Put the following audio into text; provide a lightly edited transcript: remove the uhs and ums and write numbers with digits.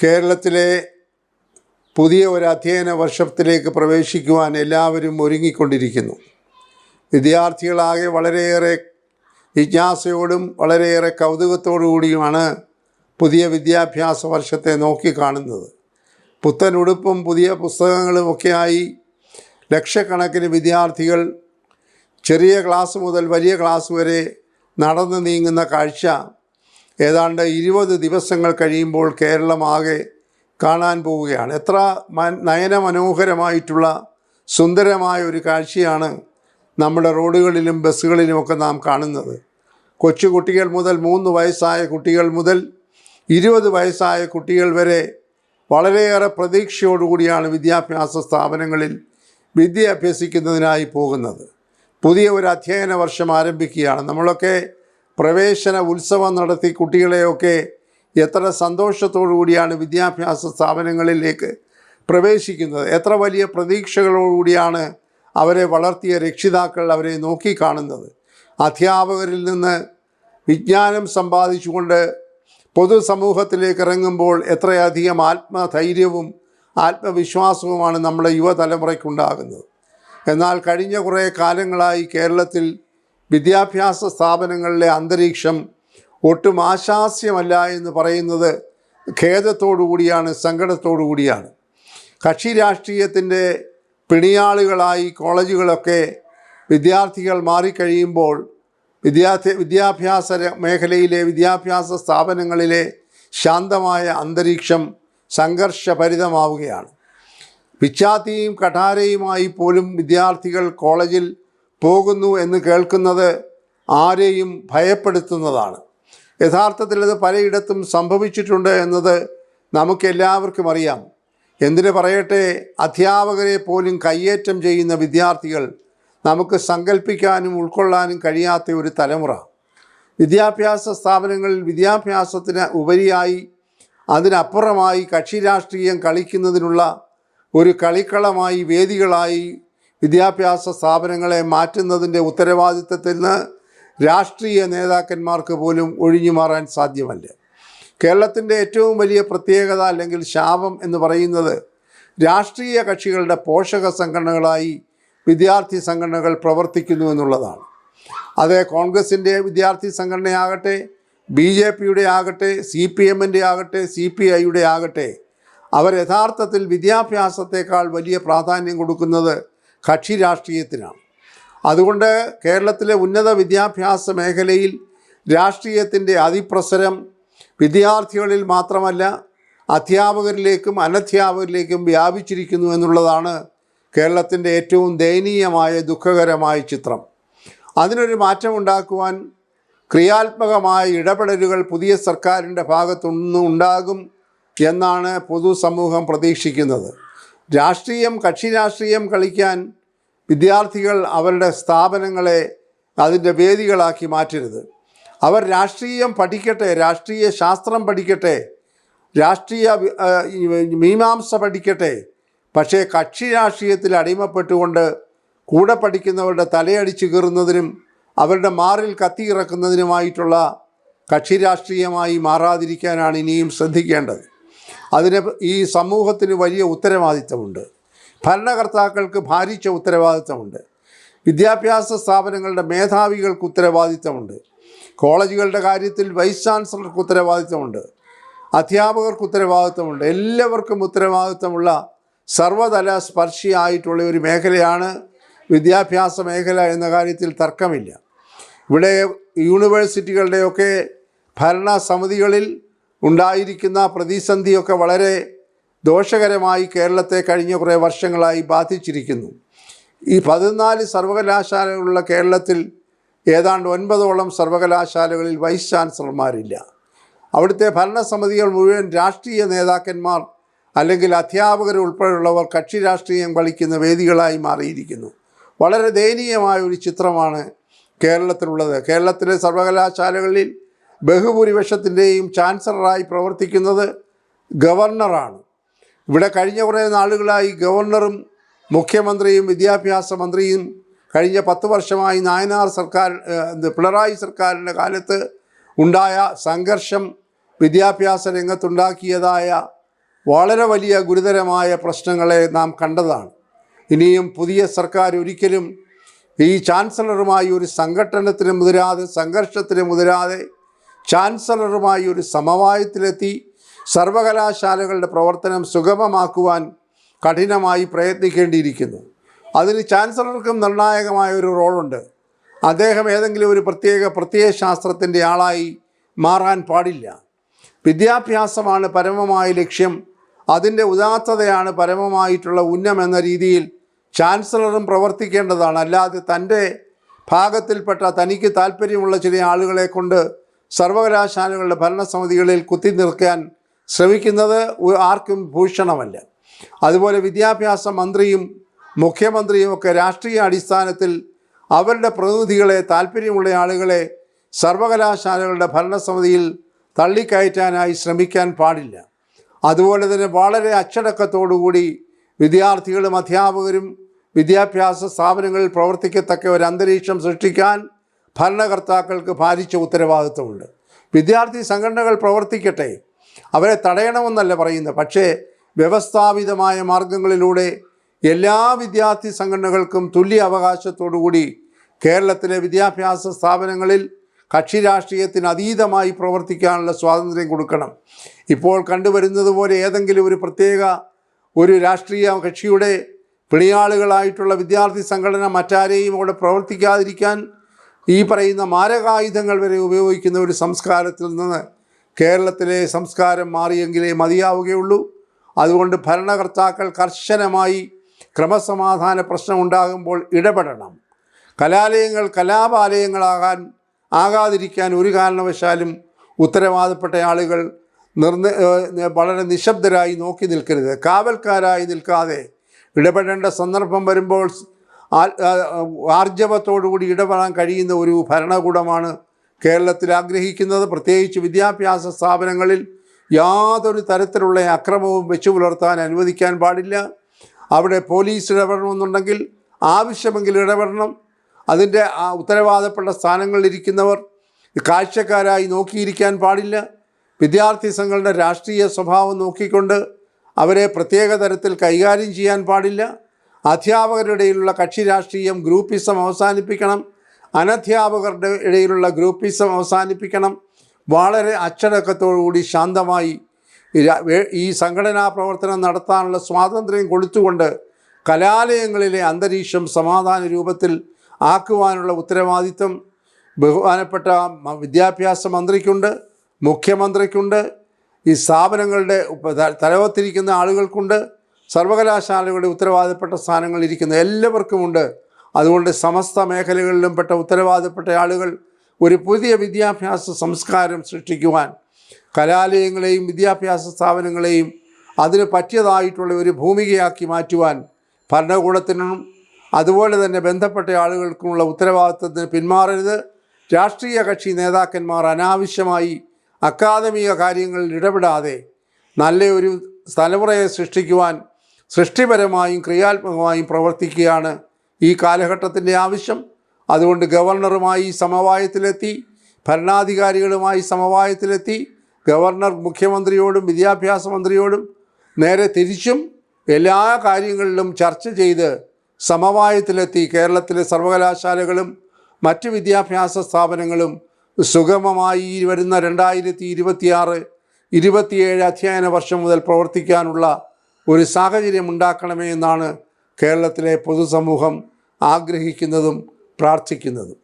കേരളത്തിലെ പുതിയ ഒരു അധ്യയന വർഷത്തിലേക്ക് പ്രവേശിക്കുവാൻ എല്ലാവരും ഒരുങ്ങിക്കൊണ്ടിരിക്കുന്നു. വിദ്യാർത്ഥികളാകെ വളരെയേറെ ജിജ്ഞാസയോടും വളരെയേറെ കൗതുകത്തോടു കൂടിയുമാണ് പുതിയ വിദ്യാഭ്യാസ വർഷത്തെ നോക്കിക്കാണുന്നത്. പുത്തൻ ഉടുപ്പും പുതിയ പുസ്തകങ്ങളുമൊക്കെയായി ലക്ഷക്കണക്കിന് വിദ്യാർത്ഥികൾ ചെറിയ ക്ലാസ് മുതൽ വലിയ ക്ലാസ് വരെ നടന്നു നീങ്ങുന്ന കാഴ്ച ഏതാണ്ട് 20 ദിവസങ്ങൾ കഴിയുമ്പോൾ കേരളമാകെ കാണാൻ പോവുകയാണ്. എത്ര നയനമനോഹരമായിട്ടുള്ള സുന്ദരമായ ഒരു കാഴ്ചയാണ് നമ്മുടെ റോഡുകളിലും ബസ്സുകളിലുമൊക്കെ നാം കാണുന്നത്. കൊച്ചുകുട്ടികൾ മുതൽ 3 വയസ്സായ കുട്ടികൾ മുതൽ 20 വയസ്സായ കുട്ടികൾ വരെ വളരെയേറെ പ്രതീക്ഷയോടുകൂടിയാണ് വിദ്യാഭ്യാസ സ്ഥാപനങ്ങളിൽ വിദ്യ അഭ്യസിക്കുന്നതിനായി പോകുന്നത്. പുതിയ ഒരു അധ്യയന വർഷം ആരംഭിക്കുകയാണ്. നമ്മളൊക്കെ പ്രവേശന ഉത്സവം നടത്തി കുട്ടികളെയൊക്കെ എത്ര സന്തോഷത്തോടു കൂടിയാണ് വിദ്യാഭ്യാസ സ്ഥാപനങ്ങളിലേക്ക് പ്രവേശിക്കുന്നത്. എത്ര വലിയ പ്രതീക്ഷകളോടുകൂടിയാണ് അവരെ വളർത്തിയ രക്ഷിതാക്കൾ അവരെ നോക്കിക്കാണുന്നത്. അധ്യാപകരിൽ നിന്ന് വിജ്ഞാനം സമ്പാദിച്ചുകൊണ്ട് പൊതുസമൂഹത്തിലേക്ക് ഇറങ്ങുമ്പോൾ എത്രയധികം ആത്മധൈര്യവും ആത്മവിശ്വാസവുമാണ് നമ്മുടെ യുവതലമുറയ്ക്കുണ്ടാകുന്നത്. എന്നാൽ കഴിഞ്ഞ കുറേ കാലങ്ങളായി കേരളത്തിൽ വിദ്യാഭ്യാസ സ്ഥാപനങ്ങളിലെ അന്തരീക്ഷം ഒട്ടും ആശാസ്യമല്ല എന്ന് പറയുന്നത് ഖേദത്തോടു കൂടിയാണ്, സങ്കടത്തോടു കൂടിയാണ്. കക്ഷി രാഷ്ട്രീയത്തിൻ്റെ പിണിയാളുകളായി കോളേജുകളൊക്കെ വിദ്യാർത്ഥികൾ മാറിക്കഴിയുമ്പോൾ വിദ്യാഭ്യാസ മേഖലയിലെ വിദ്യാഭ്യാസ സ്ഥാപനങ്ങളിലെ ശാന്തമായ അന്തരീക്ഷം സംഘർഷഭരിതമാവുകയാണ്. പിച്ചാത്തിയും കഠാരയുമായി പോലും വിദ്യാർത്ഥികൾ കോളേജിൽ പോകുന്നു എന്ന് കേൾക്കുന്നത് ആരെയും ഭയപ്പെടുത്തുന്നതാണ്. യഥാർത്ഥത്തിൽ അത് പലയിടത്തും സംഭവിച്ചിട്ടുണ്ട് എന്നത് നമുക്കെല്ലാവർക്കും അറിയാം. എന്തിനു പറയട്ടെ, അധ്യാപകരെ പോലും കയ്യേറ്റം ചെയ്യുന്ന വിദ്യാർത്ഥികൾ നമുക്ക് സങ്കല്പിക്കാനും ഉൾക്കൊള്ളാനും കഴിയാത്ത ഒരു തലമുറ. വിദ്യാഭ്യാസ സ്ഥാപനങ്ങളിൽ വിദ്യാഭ്യാസത്തിന് ഉപരിയായി അതിനപ്പുറമായി കക്ഷി രാഷ്ട്രീയം കളിക്കുന്നതിനുള്ള ഒരു കളിക്കളമായി വേദികളായി വിദ്യാഭ്യാസ സ്ഥാപനങ്ങളെ മാറ്റുന്നതിൻ്റെ ഉത്തരവാദിത്തത്തിൽ നിന്ന് രാഷ്ട്രീയ നേതാക്കന്മാർക്ക് പോലും ഒഴിഞ്ഞു മാറാൻ സാധ്യമല്ല. കേരളത്തിൻ്റെ ഏറ്റവും വലിയ പ്രത്യേകത അല്ലെങ്കിൽ ശാപം എന്ന് പറയുന്നത് രാഷ്ട്രീയ കക്ഷികളുടെ പോഷക സംഘടനകളായി വിദ്യാർത്ഥി സംഘടനകൾ പ്രവർത്തിക്കുന്നു എന്നുള്ളതാണ്. അത് കോൺഗ്രസിൻ്റെ വിദ്യാർത്ഥി സംഘടനയാകട്ടെ, BJPയുടെ ആകട്ടെ, CPMൻ്റെ ആകട്ടെ, CPIയുടെ ആകട്ടെ, അവർ യഥാർത്ഥത്തിൽ വിദ്യാഭ്യാസത്തെക്കാൾ വലിയ പ്രാധാന്യം കൊടുക്കുന്നത് കക്ഷി രാഷ്ട്രീയത്തിനാണ്. അതുകൊണ്ട് കേരളത്തിലെ ഉന്നത വിദ്യാഭ്യാസ മേഖലയിൽ രാഷ്ട്രീയത്തിൻ്റെ അതിപ്രസരം വിദ്യാർത്ഥികളിൽ മാത്രമല്ല അധ്യാപകരിലേക്കും അനധ്യാപകരിലേക്കും വ്യാപിച്ചിരിക്കുന്നു എന്നുള്ളതാണ് കേരളത്തിൻ്റെ ഏറ്റവും ദയനീയമായ ദുഃഖകരമായ ചിത്രം. അതിനൊരു മാറ്റമുണ്ടാക്കുവാൻ ക്രിയാത്മകമായ ഇടപെടലുകൾ പുതിയ സർക്കാരിൻ്റെ ഭാഗത്തുനിന്ന് ഉണ്ടാകും എന്നാണ് പൊതുസമൂഹം പ്രതീക്ഷിക്കുന്നത്. കക്ഷി രാഷ്ട്രീയം കളിക്കാൻ വിദ്യാർത്ഥികൾ അവരുടെ സ്ഥാപനങ്ങളെ അതിൻ്റെ വേദികളാക്കി മാറ്റരുത്. അവർ രാഷ്ട്രീയം പഠിക്കട്ടെ, രാഷ്ട്രീയ ശാസ്ത്രം പഠിക്കട്ടെ, രാഷ്ട്രീയ മീമാംസ പഠിക്കട്ടെ. പക്ഷേ കക്ഷി രാഷ്ട്രീയത്തിൽ അടിമപ്പെട്ടുകൊണ്ട് കൂടെ പഠിക്കുന്നവരുടെ തലയടിച്ചു കീറുന്നതിനും അവരുടെ മാറിൽ കത്തിയിറക്കുന്നതിനുമായിട്ടുള്ള കക്ഷി രാഷ്ട്രീയമായി മാറാതിരിക്കാനാണ് ഇനിയും ശ്രദ്ധിക്കേണ്ടത്. അതിന് ഈ സമൂഹത്തിന് വലിയ ഉത്തരവാദിത്തമുണ്ട്. ഭരണകർത്താക്കൾക്ക് ഭാരിച്ച ഉത്തരവാദിത്തമുണ്ട്. വിദ്യാഭ്യാസ സ്ഥാപനങ്ങളുടെ മേധാവികൾക്ക് ഉത്തരവാദിത്തമുണ്ട്. കോളേജുകളുടെ കാര്യത്തിൽ വൈസ് ചാൻസലർക്ക് ഉത്തരവാദിത്തമുണ്ട്. അധ്യാപകർക്ക് ഉത്തരവാദിത്തമുണ്ട്. എല്ലാവർക്കും ഉത്തരവാദിത്തമുള്ള സർവ്വതല സ്പർശിയായിട്ടുള്ള ഒരു മേഖലയാണ് വിദ്യാഭ്യാസ മേഖല എന്ന കാര്യത്തിൽ തർക്കമില്ല. ഇവിടെ യൂണിവേഴ്സിറ്റികളുടെയൊക്കെ ഭരണസമിതികളിൽ ഉണ്ടായിരിക്കുന്ന പ്രതിസന്ധിയൊക്കെ വളരെ ദോഷകരമായി കേരളത്തെ കഴിഞ്ഞ കുറേ വർഷങ്ങളായി ബാധിച്ചിരിക്കുന്നു. ഈ 14 സർവകലാശാലകളുള്ള കേരളത്തിൽ ഏതാണ്ട് 9ഓളം സർവകലാശാലകളിൽ വൈസ് ചാൻസലർമാരില്ല. അവിടുത്തെ ഭരണസമിതികൾ മുഴുവൻ രാഷ്ട്രീയ നേതാക്കന്മാർ അല്ലെങ്കിൽ അധ്യാപകർ ഉൾപ്പെടെയുള്ളവർ കക്ഷി രാഷ്ട്രീയം കളിക്കുന്ന വേദികളായി മാറിയിരിക്കുന്നു. വളരെ ദയനീയമായ ഒരു ചിത്രമാണ് കേരളത്തിലുള്ളത്. കേരളത്തിലെ സർവകലാശാലകളിൽ ബഹുഭൂരിപക്ഷത്തിൻ്റെയും ചാൻസലറായി പ്രവർത്തിക്കുന്നത് ഗവർണറാണ്. ഇവിടെ കഴിഞ്ഞ കുറേ നാളുകളായി ഗവർണറും മുഖ്യമന്ത്രിയും വിദ്യാഭ്യാസ മന്ത്രിയും കഴിഞ്ഞ 10 വർഷമായി പിണറായി സർക്കാരിൻ്റെ കാലത്ത് ഉണ്ടായ സംഘർഷം വിദ്യാഭ്യാസ രംഗത്തുണ്ടാക്കിയതായ വളരെ വലിയ ഗുരുതരമായ പ്രശ്നങ്ങളെ നാം കണ്ടതാണ്. ഇനിയും പുതിയ സർക്കാർ ഒരിക്കലും ഈ ചാൻസലറുമായി ഒരു സംഘട്ടനത്തിന് മുതിരാതെ, സംഘർഷത്തിന് മുതിരാതെ, ചാൻസലറുമായി ഒരു സമവായത്തിലെത്തി സർവകലാശാലകളുടെ പ്രവർത്തനം സുഗമമാക്കുവാൻ കഠിനമായി പ്രയത്നിക്കേണ്ടിയിരിക്കുന്നു. അതിന് ചാൻസലർക്കും നിർണായകമായ ഒരു റോളുണ്ട്. അദ്ദേഹം ഏതെങ്കിലും ഒരു പ്രത്യയശാസ്ത്രത്തിൻ്റെ ആളായി മാറാൻ പാടില്ല. വിദ്യാഭ്യാസമാണ് പരമമായ ലക്ഷ്യം, അതിൻ്റെ ഉദാത്തതയാണ് പരമമായിട്ടുള്ള ഉന്നം എന്ന രീതിയിൽ ചാൻസലറും പ്രവർത്തിക്കേണ്ടതാണ്. അല്ലാതെ തൻ്റെ ഭാഗത്തിൽപ്പെട്ട തനിക്ക് താല്പര്യമുള്ള ചില ആളുകളെ കൊണ്ട് സർവകലാശാലകളുടെ ഭരണസമിതികളിൽ കുത്തി നിർക്കാൻ ശ്രമിക്കുന്നത് ആർക്കും ഭൂഷണമല്ല. അതുപോലെ വിദ്യാഭ്യാസ മന്ത്രിയും മുഖ്യമന്ത്രിയും ഒക്കെ രാഷ്ട്രീയ അടിസ്ഥാനത്തിൽ അവരുടെ പ്രതിനിധികളെ, താല്പര്യമുള്ള ആളുകളെ സർവകലാശാലകളുടെ ഭരണസമിതിയിൽ തള്ളിക്കയറ്റാനായി ശ്രമിക്കാൻ പാടില്ല. അതുപോലെ തന്നെ വളരെ അച്ചടക്കത്തോടുകൂടി വിദ്യാർത്ഥികളും അധ്യാപകരും വിദ്യാഭ്യാസ സ്ഥാപനങ്ങളിൽ പ്രവർത്തിക്കത്തക്ക ഒരു അന്തരീക്ഷം സൃഷ്ടിക്കാൻ ഭരണകർത്താക്കൾക്ക് ഭാരിച്ച ഉത്തരവാദിത്വമുണ്ട്. വിദ്യാർത്ഥി സംഘടനകൾ പ്രവർത്തിക്കട്ടെ, അവരെ തടയണമെന്നല്ല പറയുന്നത്. പക്ഷേ വ്യവസ്ഥാപിതമായ മാർഗങ്ങളിലൂടെ എല്ലാ വിദ്യാർത്ഥി സംഘടനകൾക്കും തുല്യ അവകാശത്തോടുകൂടി കേരളത്തിലെ വിദ്യാഭ്യാസ സ്ഥാപനങ്ങളിൽ കക്ഷി രാഷ്ട്രീയത്തിന് അതീതമായി പ്രവർത്തിക്കാനുള്ള സ്വാതന്ത്ര്യം കൊടുക്കണം. ഇപ്പോൾ കണ്ടുവരുന്നത് പോലെ ഏതെങ്കിലും ഒരു രാഷ്ട്രീയ കക്ഷിയുടെ പിണിയാളുകളായിട്ടുള്ള വിദ്യാർത്ഥി സംഘടന മറ്റാരെയും അവിടെ പ്രവർത്തിക്കാതിരിക്കാൻ ഈ പറയുന്ന മാരകായുധങ്ങൾ വരെ ഉപയോഗിക്കുന്ന ഒരു സംസ്കാരത്തിൽ നിന്ന് കേരളത്തിലെ സംസ്കാരം മാറിയെങ്കിലേ മതിയാവുകയുള്ളൂ. അതുകൊണ്ട് ഭരണകർത്താക്കൾ കർശനമായി ക്രമസമാധാന പ്രശ്നം ഉണ്ടാകുമ്പോൾ ഇടപെടണം. കലാലയങ്ങൾ ആകാതിരിക്കാൻ ഒരു കാരണവശാലും ഉത്തരവാദപ്പെട്ട ആളുകൾ വളരെ നിശബ്ദരായി നോക്കി നിൽക്കരുത്. കാവൽക്കാരായി നിൽക്കാതെ ഇടപെടേണ്ട സന്ദർഭം വരുമ്പോൾ ആർജവത്തോടുകൂടി ഇടപെടാൻ കഴിയുന്ന ഒരു ഭരണകൂടമാണ് കേരളത്തിൽ ആഗ്രഹിക്കുന്നത്. പ്രത്യേകിച്ച് വിദ്യാഭ്യാസ സ്ഥാപനങ്ങളിൽ യാതൊരു തരത്തിലുള്ള അക്രമവും വെച്ചു പുലർത്താൻ അനുവദിക്കാൻ പാടില്ല. അവിടെ പോലീസ് ഇടപെടണമെന്നുണ്ടെങ്കിൽ ആവശ്യമെങ്കിൽ ഇടപെടണം. അതിൻ്റെ ഉത്തരവാദപ്പെട്ട സ്ഥാനങ്ങളിലിരിക്കുന്നവർ കാഴ്ചക്കാരായി നോക്കിയിരിക്കാൻ പാടില്ല. വിദ്യാർത്ഥി സംഘങ്ങളുടെ രാഷ്ട്രീയ സ്വഭാവം നോക്കിക്കൊണ്ട് അവരെ പ്രത്യേക തരത്തിൽ കൈകാര്യം ചെയ്യാൻ പാടില്ല. അധ്യാപകരുടെ ഇടയിലുള്ള കക്ഷി രാഷ്ട്രീയം, ഗ്രൂപ്പിസം അവസാനിപ്പിക്കണം. അനധ്യാപകരുടെ ഇടയിലുള്ള ഗ്രൂപ്പിസം അവസാനിപ്പിക്കണം. വളരെ അച്ചടക്കത്തോടുകൂടി ശാന്തമായി ഈ സംഘടനാ പ്രവർത്തനം നടത്താനുള്ള സ്വാതന്ത്ര്യം കൊടുത്തുകൊണ്ട് കലാലയങ്ങളിലെ അന്തരീക്ഷം സമാധാന രൂപത്തിൽ ആക്കുവാനുള്ള ഉത്തരവാദിത്വം ബഹുമാനപ്പെട്ട വിദ്യാഭ്യാസ മന്ത്രിക്കുണ്ട്, മുഖ്യമന്ത്രിക്കുണ്ട്, ഈ സ്ഥാപനങ്ങളുടെ തലവത്തിരിക്കുന്ന ആളുകൾക്കുണ്ട്, സർവകലാശാലകളുടെ ഉത്തരവാദപ്പെട്ട സ്ഥാനങ്ങളിരിക്കുന്ന എല്ലാവർക്കുമുണ്ട്. അതുകൊണ്ട് സമസ്ത മേഖലകളിലും പെട്ട ഉത്തരവാദപ്പെട്ട ആളുകൾ ഒരു പുതിയ വിദ്യാഭ്യാസ സംസ്കാരം സൃഷ്ടിക്കുവാൻ കലാലയങ്ങളെയും വിദ്യാഭ്യാസ സ്ഥാപനങ്ങളെയും അതിന് പറ്റിയതായിട്ടുള്ള ഒരു ഭൂമികയാക്കി മാറ്റുവാൻ ഭരണകൂടത്തിനും അതുപോലെ തന്നെ ബന്ധപ്പെട്ട ആളുകൾക്കുമുള്ള ഉത്തരവാദിത്വത്തിന് പിന്മാറരുത്. രാഷ്ട്രീയ കക്ഷി നേതാക്കന്മാർ അനാവശ്യമായി അക്കാദമിക കാര്യങ്ങളിൽ ഇടപെടാതെ നല്ല ഒരു തലമുറയെ സൃഷ്ടിക്കുവാൻ സൃഷ്ടിപരമായും ക്രിയാത്മകമായും പ്രവർത്തിക്കുകയാണ് ഈ കാലഘട്ടത്തിൻ്റെ ആവശ്യം. അതുകൊണ്ട് ഗവർണറുമായി സമവായത്തിലെത്തി, ഭരണാധികാരികളുമായി സമവായത്തിലെത്തി, ഗവർണർ മുഖ്യമന്ത്രിയോടും വിദ്യാഭ്യാസ മന്ത്രിയോടും നേരെ തിരിച്ചും എല്ലാ കാര്യങ്ങളിലും ചർച്ച ചെയ്ത് സമവായത്തിലെത്തി കേരളത്തിലെ സർവകലാശാലകളും മറ്റ് വിദ്യാഭ്യാസ സ്ഥാപനങ്ങളും സുഗമമായി വരുന്ന 2026-27 അധ്യയന വർഷം മുതൽ പ്രവർത്തിക്കാനുള്ള ഒരു സാഹചര്യം ഉണ്ടാക്കണമേ എന്നാണ് കേരളത്തിലെ പൊതുസമൂഹം ആഗ്രഹിക്കുന്നതും പ്രാർത്ഥിക്കുന്നതും.